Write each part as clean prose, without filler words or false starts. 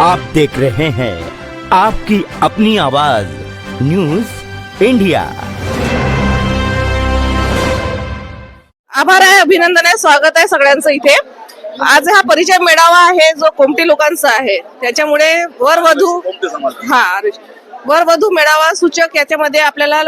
आप देख रहे हैं आपकी अपनी आवाज न्यूज इंडिया। आभार आहे, अभिनंदन आहे, स्वागत आहे सगळ्यांचं इथे। आज हा परिचय मेळावा आहे जो कोमटी लोकांचा आहे, त्याच्यामुळे वरवधू वरवधू मेळावा सूचक याच्यामध्ये आपल्याला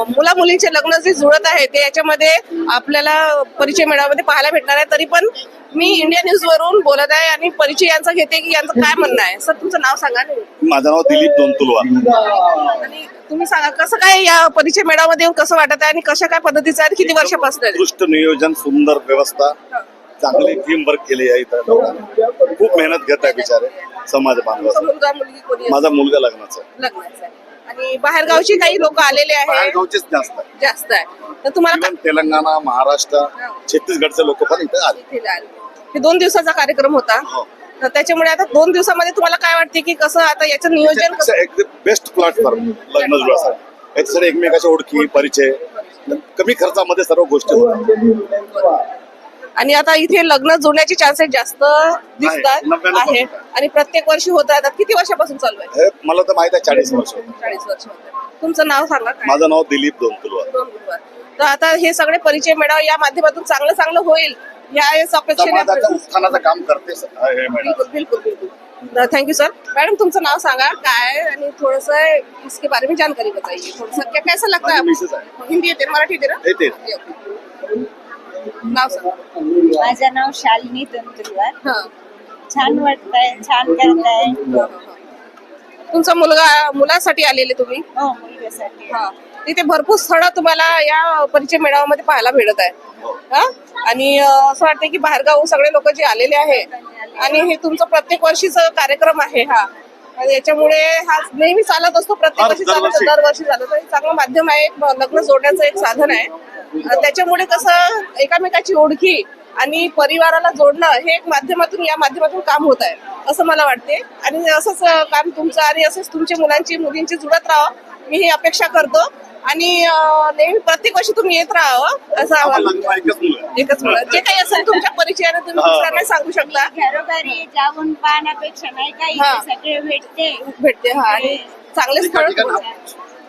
मुला मुलींचे लग्न जे जुळत आहे ते याच्यामध्ये आपल्याला परिचय मेळाव्यामध्ये पाहायला भेटणार आहे। तरी पण मी इंडिया न्यूज वरून बोलत आहे आणि परिचय यांचा घेते की यांचं काय म्हणणं आहे। सर, तुमचं नाव सांगा। माझं नाव दिलीप दोनतुलवार। आणि तुम्ही सांगा कसं काय या परिचय मेळाव्यामध्ये येऊन कसं वाटत आहे आणि कशा काय पद्धतीचं आहे, किती वर्षापासून आहे? उत्कृष्ट नियोजन, सुंदर व्यवस्था, चांगली टीम वर्क केली आहे इथं। खूप मेहनत घेत आहे बिचारे समाज बांधवासाठी। मुलगा मुलगी कोणी माझा मुलगा लग्नाचा लग्नाचं आहे आणि बाहेरगावची काही लोक आलेले आहेत, गावचेच जास्त आहे। तर तुम्हाला तेलंगणा, महाराष्ट्र, छत्तीसगडचे लोक पण इथे आले। इथे आले। हे 2 दिवसाचा कार्यक्रम होता, तर त्याच्यामुळे आता 2 दिवसामध्ये तुम्हाला काय वाटते की कसं आता याचं नियोजन कसं? एकदम बेस्ट प्लॅटफॉर्म लग्न जुळासाठी। याच्यासाठी एकमेकाच्या ओळखी, परिचय, कमी खर्चामध्ये सर्व गोष्टी होतात। आणि आता इथे लग्न जुळण्याचे चान्सेस जास्त दिसतात 99% आहे आणि प्रत्येक वर्षी होत राहतात। किती वर्षापासून चालू आहे? हे मला तर माहित आहे 40 वर्ष। 40 वर्ष होत आहे। तुमचं नाव सांगा काय? माझं नाव दिलीप दोनतुलवार। तर आता हे सगळे परिचय मेळावे या माध्यमातून चांगलं होईल या अपेक्षेने समाजाचं उत्थानाचं काम करते हे मॅडम। बिल्कुल। Thank you sir. मैडम, तुमचं नाव सांगा काय आणि थोडस इसके बारे में जानकारी बताइए। थोड़ा क्या कैसा लगता है आपको? हिंदी येते, मराठी येते ना? येते। नाव सांगा। माझं नाव शालिनी तंतुरवार। हा, छान वाटतंय, छान करताय। तुमचा मुलासाठी आलेले तुम्ही? हो, मुलग्यासाठी। हा, तिथे भरपूर स्थळं तुम्हाला या परिचय मेळाव्यामध्ये पाहायला भेटत आहे। हा, आणि असं वाटतं की बाहेरगाव सगळे लोक जे आलेले आहे आणि हे तुमचं प्रत्येक वर्षीचा कार्यक्रम आहे हा, आणि याच्यामुळे हा नेहमी चालत असतो, प्रत्येक वर्षी चालत, दरवर्षी चालत। चांगलं माध्यम आहे, लग्न जोडण्याचं एक साधन आहे। त्याच्यामुळे कसं एकामेकाची ओळखी आणि परिवाराला जोडणं हे एक माध्यमातून या माध्यमातून काम होत आहे असं मला वाटते। आणि असंच काम तुमचं आणि असंच तुमच्या मुलींची जुळत राहावं मी ही अपेक्षा करतो। आणि नेहमी प्रत्येक वर्षी तुम्ही येत राहावं असं आवाहन। एकच मुलं जे काही असेल तुमच्या परिचयाने तुम्ही दुसऱ्यांना सांगू शकता। घरोघरी जाऊन पाहण्यापेक्षा नाही का, इथे सगळे भेटते। हा, आणि चांगले स्थळ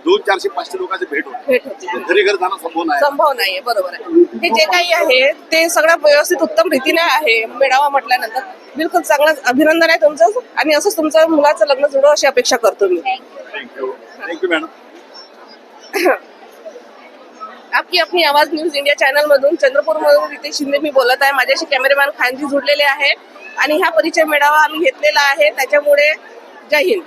200, 400, 500 लोकांची भेट होते। घरी घर जाणं संभव नाहीये, बरोबर आहे। हे जे काही आहे ते सगळं व्यवस्थित उत्तम रीतीने आहे मेळावा म्हटल्यानंतर। बिलकुल चांगलं अभिनंदन आहे तुमचं आणि असंच तुमचं मुलाचं लग्न जुळो अशी अपेक्षा करतो मी। Thank you madam. आपकी अपनी आवाज न्यूज इंडिया चॅनल मधून चंद्रपूर मधून रितेश शिंदे मी बोलत आहे। माझ्याशी कॅमेरामॅन खानजी जुडलेले आहे आणि हा परिचय मेळावा आम्ही घेतलेला आहे, त्याच्यामुळे जय हिंद।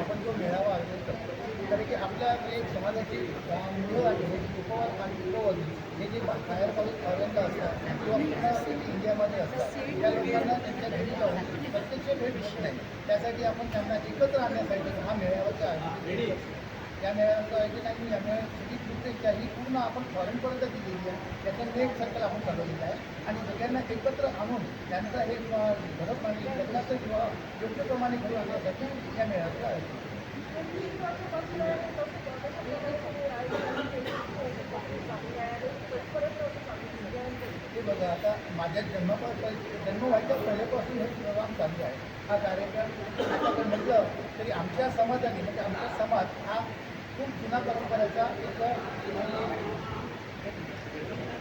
आपण जो मेळावा आयोजित करतो कारण की आपल्या एक समाजाची मुलं आहे, उपवास आणि उपवादी हे जे बाहेरगावी अरंग असतात किंवा पूर्ण इंडियामध्ये असतात त्या लोकांना त्यांच्या घरी जाऊन प्रत्यक्ष भेट होत नाही, त्यासाठी आपण त्यांना एकत्र आणण्यासाठी हा मेळाव्याचं आयोजन करतो। या मेळाव्याचं आयोजन आणि या मेळाव्याची फुटेज ही पूर्ण आपण फॉरेनपर्यंत दिलेली आहे, त्याचं नेट सर्कल आपण चालवलेलं आहे आणि सगळ्यांना एकत्र आणून त्यांचा एक घडत नाही लग्नाचं किंवा योग्यप्रमाणे घडून आणण्यासाठी या मेळाव्याचं आयोजन। हे बघा, आता माझ्या जन्म व्हायच्या पहिल्यापासून हे प्रोग्राम चालू आहे। हा कार्यक्रम आता म्हटलं तरी आमच्या समाजाने म्हणजे आमचा समाज हा खूप जुना परंपरेचा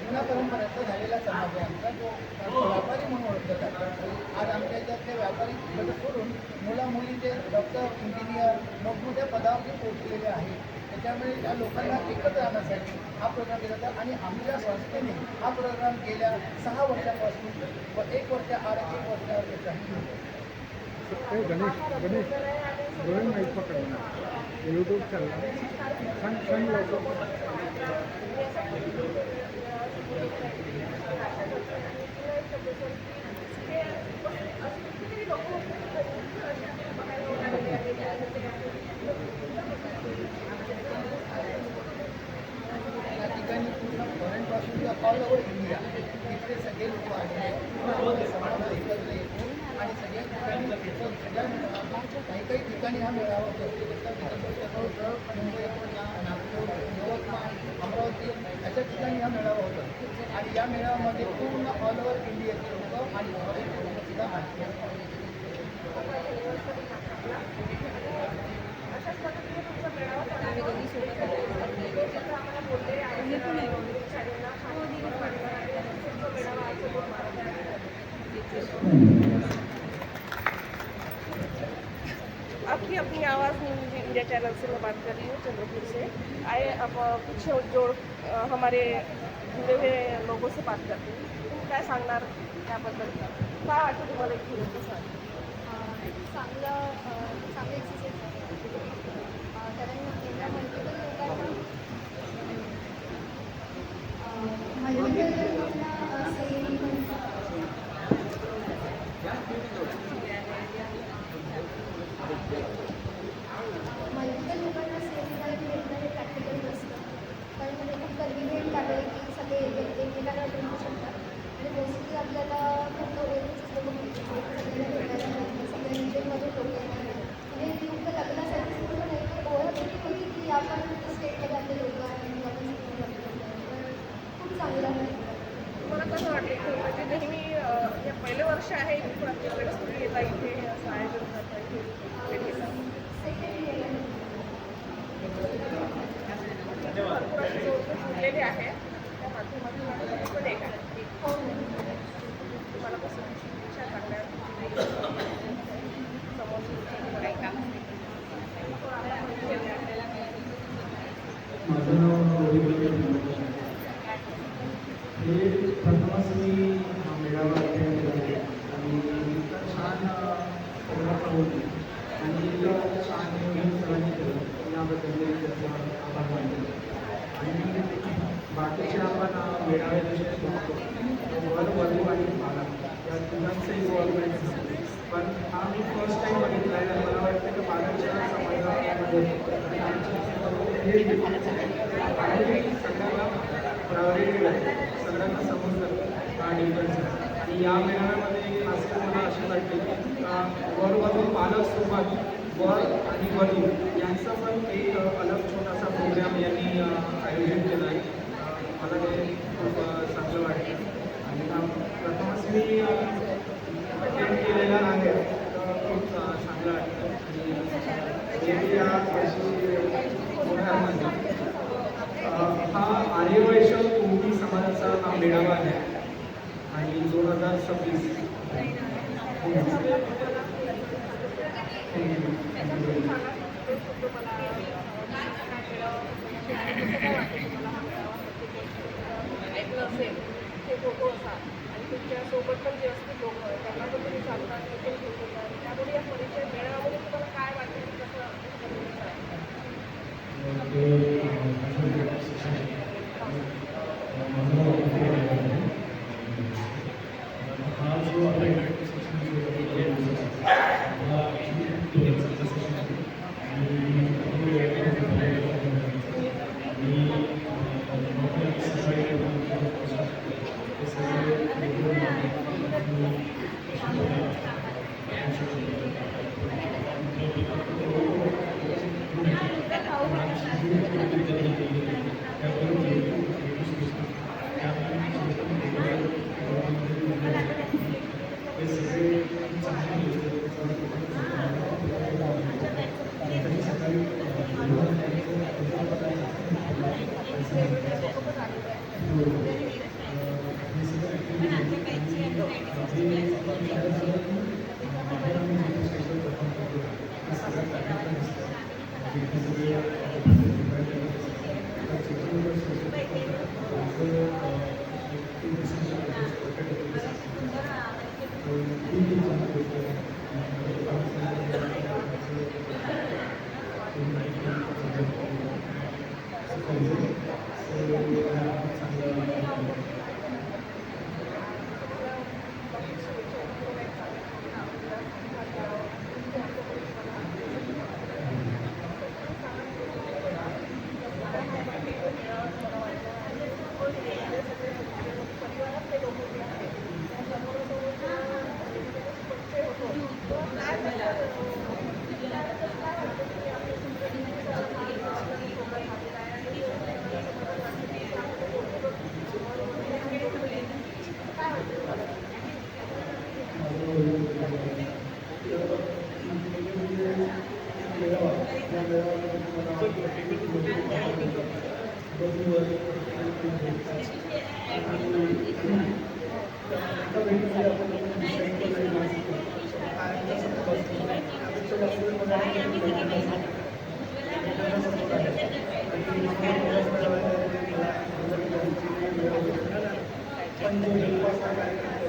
जुना परंपरेचा झालेला समाज आहे आमचा, जो व्यापारी म्हणून ओळखला जातो। आज आमच्या याच्यातले व्यापारी गट सोडून मुला मुली जे डॉक्टर, इंजिनियर मोठमोठ्या पदावर जे पोहोचलेले आहेत त्याच्यामुळे या लोकांना एकत्र आणण्यासाठी हा प्रोग्राम केला जातो आणि आमच्या संस्थेने हा प्रोग्राम गेल्या 6 वर्षांपासून व 1 वर्ष आड 1 वर्षावर गणेश दोन माहीत पकडणार यूट्यूब चालणार सांग लवकर या ठिकाणी पूर्ण फॉरेनपासून ऑल ओव्हर इंडिया इथले सगळे लोक आले आम्हाला समाजाला एकत्र येतो आणि सगळ्या ठिकाणी भेटून काही काही ठिकाणी हा मेळावा होतो मुंबई नागपूर यवतमाळ अमरावती अशा ठिकाणी हा मेळावा होतो आणि या मेळाव्यामध्ये पूर्ण ऑल ओव्हर इंडियाचे लोक आणि फॉरेन लोकसुद्धा आहेत. आपकी अपनी आवाज़ न्यूज़ इंडिया चैनल से मैं बात कर रही हूँ चंद्रपुर से। आए अब कुछ जोड़ हमारे जुड़े हुए लोगों से बात करते हैं। तुम्ही काय सांगणार त्याबद्दल? काय वाटतं तुम्हाला एक थोडंसं सांग. चांगलं एक्सरसाइज आहे कारण एवढ्या मल्टिपल लोकांना सेम करायला भेटणं हे प्रॅक्टिकल नसतं कारण म्हणजे खूप कन्व्हिनियंट आहे की सगळे एकमेकांना भेटू शकतात आणि मोस्टली आपल्याला फक्त ओळखीच लोक भेटू सगळ्यांना भेटायला मिळतं सगळ्या रिजनमध्ये लोक येणार म्हणजे फक्त लग्नासाठी सुद्धा नाही तर ओळख होती की आपण स्टेटमध्ये आपले लोक आहेत आपण खूप चांगलं आहे. तुम्हाला कसं वाटतं म्हणजे नेहमी या पहिलं वर्ष आहे प्रत्येकवेळेस तुम्ही येता इथे असं आयोजन करता इथे भेट घेता. सेकंड इयर भरपूर असे लोक जुळलेले आहे त्या माध्यमातून पण एक आहे. तुम्हाला कसं इच्छा चांगल्या समोर ऐका माझं नाव हे प्रथमच मी मेळावा अटेंड केला आणि इतका छान प्रोग्राम होते आणि इतकं छान नियोजन सगळ्यांनी केलं याबद्दल मी त्याचा आभार मानतो. आणि बाकीचे आपण मेळाव्याविषयी बघतो वर वधू आणि पाला या तिघांचं इन्व्हॉल्वमेंट असतं पण हा मी फर्स्ट टाईम बघितला आहे आणि मला वाटतं की पालकच्या समाजामध्ये हे सगळ्यांना प्रायोरिटी आहे सगळ्यांना समजतं हा डिफरन्स आहे. आणि या मेळाव्यामध्ये खास मला अशी वाटते की वर वधू पालकसोबत वर आणि वधू यांचा पण एक अलग छोटासा प्रोग्राम यांनी आयोजित केला आहे. मला ते खूप चांगलं वाटतं आणि प्रथमच मी अटेंड केलेला आहे तर खूप चांगलं वाटतं आणि या प्रोग्राममध्ये हा आर्यवैश्य कुंभी समाजाचा हा मेळावा आहे आणि 2026 ऐकलं असेल ते फोटो असा आणि तुमच्यासोबत पण जे असतील लोक त्यांना पण तुम्ही सांगतात ते पण घेऊन येतात त्यामुळे या परिचय मेळाव्यामध्ये तुम्हाला काय वाटतं मेळाव्यामध्ये मला प्रत्येक गोष्टी पाहायला मिळतात. बघूवर भेटतात आणि एका भेटीमध्ये आपण दुसऱ्या काही माहिती काय कसं बसतो त्यापेक्षा जास्त मला सपोर्ट आहे आणि पण जो जवळपासचा कार्यक्रम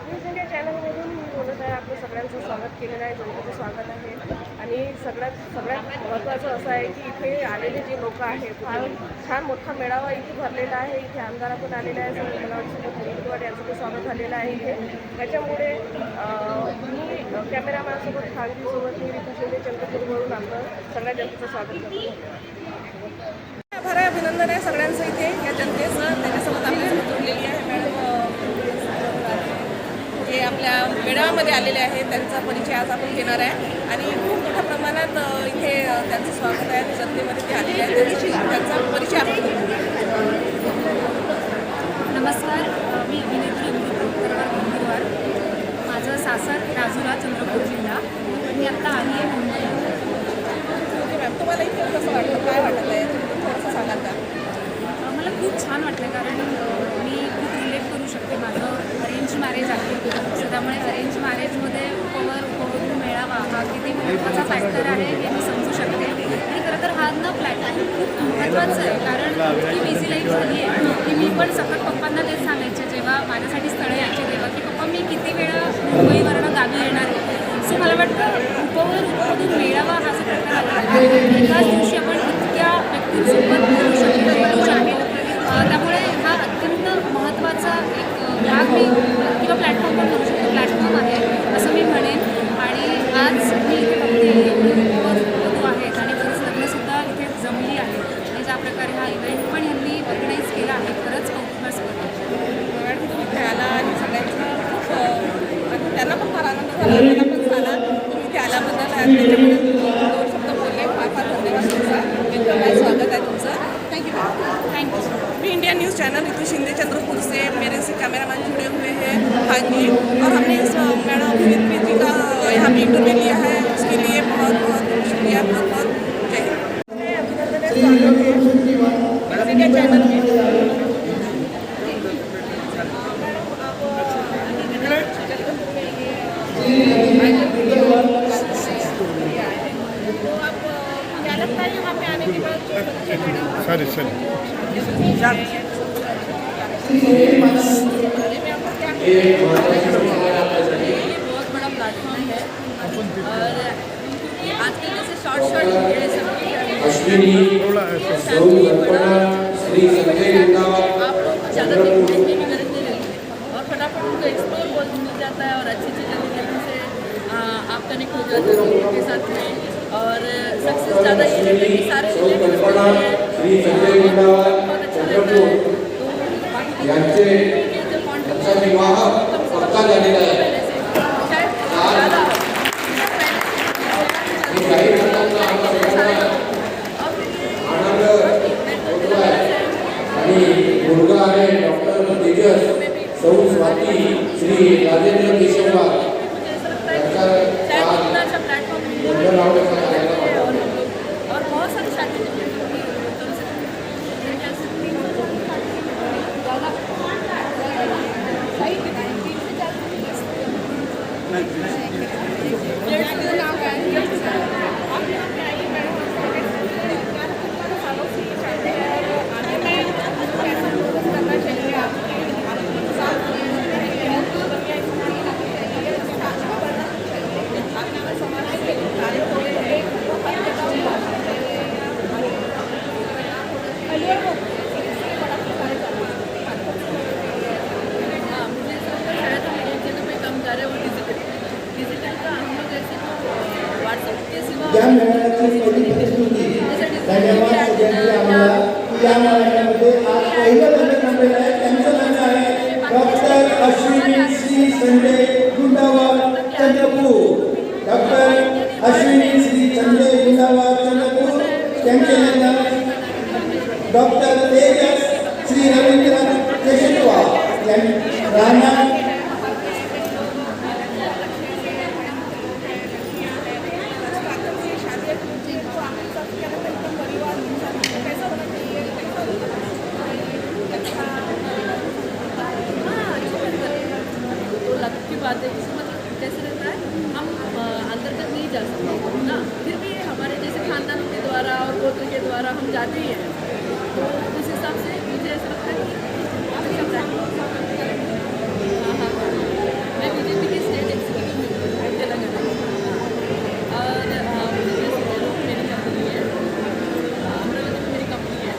न्यूज इंडिया चॅनलमधून मी बोलत आहे. आपलं सगळ्यांचं स्वागत केलेलं आहे, जनतेचं स्वागत आहे. आणि सगळ्यात महत्त्वाचं असं आहे की इथे आलेले जे लोक आहेत, फार छान मोठा मेळावा इथे भरलेला आहे. इथे आमदार पण आलेले आहे, मला वाटतं मुनगंटीवार यांचं पण स्वागत झालेलं आहे इथे. त्याच्यामुळे मी कॅमेरामॅनसोबत खानजीसोबत मी रितू शिंदे चंद्रपूरवरून आपलं सगळ्या जनतेचं स्वागत करतो. आभार आहे, अभिनंदन आहे सगळ्यांचं इथे या जनतेचं. त्याच्यासोबत आपल्यासोबत जोडलेली आहे मॅडम जे आपल्या मेळाव्यामध्ये आलेले आहेत, त्यांचा परिचय आज आपण घेणार आहे. आणि खूप मोठ्या प्रमाणात इथे त्यांचं स्वागत आहे आणि जनतेमध्ये ते आलेले आहेत, त्यांचा परिचय आपण घेऊ. नमस्कार, मी अभिनेत्री गंभीरवार. माझं सासर राजुरा, चंद्रपूर जिल्हा. मी आत्ता आली आहे मुंबईला. ओके मॅम, तुम्हाला इथे कसं वाटतं, काय वाटत आहे, तुम्ही थोडंसं सांगाल का? मला खूप छान वाटलं कारण मी खूप रिलेट करू शकते. माझं अरेंज मॅरेज आहे, सो त्यामुळे अरेंज मॅरेजमध्ये उपवरून मेळावा हा किती महत्त्वाचा फॅक्टर आहे हे मी समजू शकते. आणि खरं तर हा न प्लॅटफॉर्म खूप महत्त्वाचं आहे कारण इतकी बिझी लाईफ झाली आहे की मी पण सतत पप्पांना तेच सांगायचे जेव्हा माझ्यासाठी स्थळं यायचे तेव्हा की पप्पा मी किती वेळा मुंबईवरनं गावी येणार आहे. सो मला वाटतं उपवरून मेळावा हा जो प्रकार आहे एकाच दिवशी आपण इतक्या व्यक्तींसोबत बोलू शकतो. त्यामुळे हा अत्यंत महत्त्वाचा एक भाग मी किंवा प्लॅटफॉर्म पण करू शकतो, प्लॅटफॉर्म आहे असं मी म्हणेन. आणि आज मी इथे बघते वधू आहेत आणि बरीच लग्नसुद्धा इथे जमली आहे. आणि ज्या प्रकारे हा इव्हेंट पण यांनी ऑर्गनाईज केला आहे, खरंच कौतुकास्पद आहे. मॅडम तुम्ही इथे आला आणि सगळ्यांचा खूप आणि त्यांना पण फार आनंद झाला, आपल्याला पण झाला. तुम्ही इथे आल्याबद्दल त्याच्यामध्ये 2 शब्द बोलले, फार फार धन्यवाद तुमचा. एकदम काय स्वागत आहे तुमचं. Thank you. भी India news channel Ritu Shinde Chandrapur से मेरे से कैमरामैन जुड़े हुए हैं हाँ जी। और हमने इस मैडम अभिनेत्री जी का यहाँ पे इंटरव्यू लिया है, उसके लिए बहुत बहुत शुक्रिया, बहुत बहुत जय हिंद। अभिनंदन है, स्वागत है न्यूज़ इंडिया चैनल में। तो आप क्या लगता है यहाँ पे आने के बाद सॉरी ये बहुत बड़ा प्लेटफॉर्म है और आज के जैसे शॉर्ट वीडियो सब आप लोग ज़्यादा देखने की गरज नहीं रहती और फटाफट उनको एक्सप्लोर बहुत मिल जाता है और अच्छी चीज़ें दिखाने से आप कनेक्ट हो जाते हो लोगों के साथ में। और सक्सेस ज़्यादा ये रहता है कि सारे रिलेटिव्स बहुत अच्छा रहता है। यांचे विवाह पक्का झालेला आहे काही लोकांना आनंद होतो आहे आणि मुलगा आहे डॉक्टर तेजस सौ स्वाती श्री राजेंद्र केशववार और बहुत सारी शादी मेळाव्याची पहिली प्रस्तुती धन्यवाद सगळ्यांनी आम्हाला या मेळाव्यामध्ये आज पहिलं लग्न जमलेलं आहे. त्यांचं लग्न आहे डॉक्टर अश्विनी श्री संजय गुंडावार चंद्रपूर. डॉक्टर अश्विनी श्री संजय गुंडावार चंद्रपूर त्यांचे लग्न डॉक्टर तेजस श्री रवींद्र केशवा यांनी राहणार की बात है इसमें मतलब कैसे रहता है हम अंतर्गत नहीं जा सकते ना, फिर भी हमारे जैसे खानदानों के द्वारा और गोत्र के द्वारा हम जाते ही हैं, तो उस हिसाब से मुझे ऐसा लगता है कि अच्छा लगता है। हाँ, मैं बीजेपी की स्टेट एग्जीक्यूटिव तेलंगाना और मेरी कंपनी है, अमरावती में मेरी कंपनी है।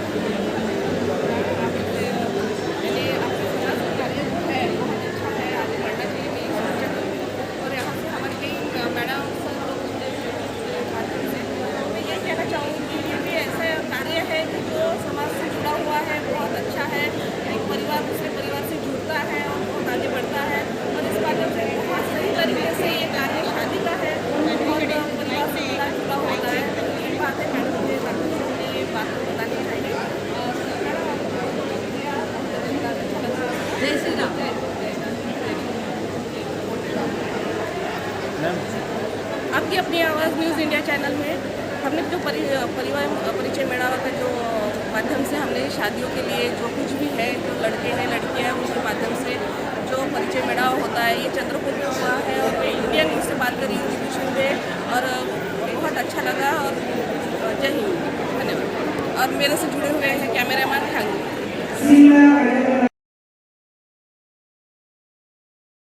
मैंने आपके साथ कार्य जो है बहुत अच्छा है, आगे बढ़ना चाहिए मेरी सोच है। और यहाँ से हमारे कई मैडम सर लोग माध्यम से मैं ये कहना चाहूँगी कि ये भी ऐसे कार्य है कि जो समाज से जुड़ा हुआ है, बहुत अच्छा है। एक परिवार दूसरे परिवार से जुड़ता है और बहुत आगे बढ़ता है, और इस माध्यम से बहुत सही तरीके से ये कार्य शादी का है और परिवार से जुड़ा होता है। ये बात है मैडम मुझे ये बात को बतानी चाहिए। और जय श्री राम। आपकी अपनी आवाज़ न्यूज़ इंडिया चैनल में हमने जो परिवार परिचय मेळावा का जो माध्यम से हमने शादियों के लिए जो कुछ भी है, जो लड़के हैं लड़कियां हैं उनके माध्यम से जो परिचय मेळावा होता है, ये चंद्रपुर में हुआ है। और मैं इंडिया न्यूज़ से बात करी हूँ दिग्विजय में, और बहुत अच्छा लगा। और जय हिंद, धन्यवाद। और मेरे से जुड़े हुए हैं कैमरामैन खांगी।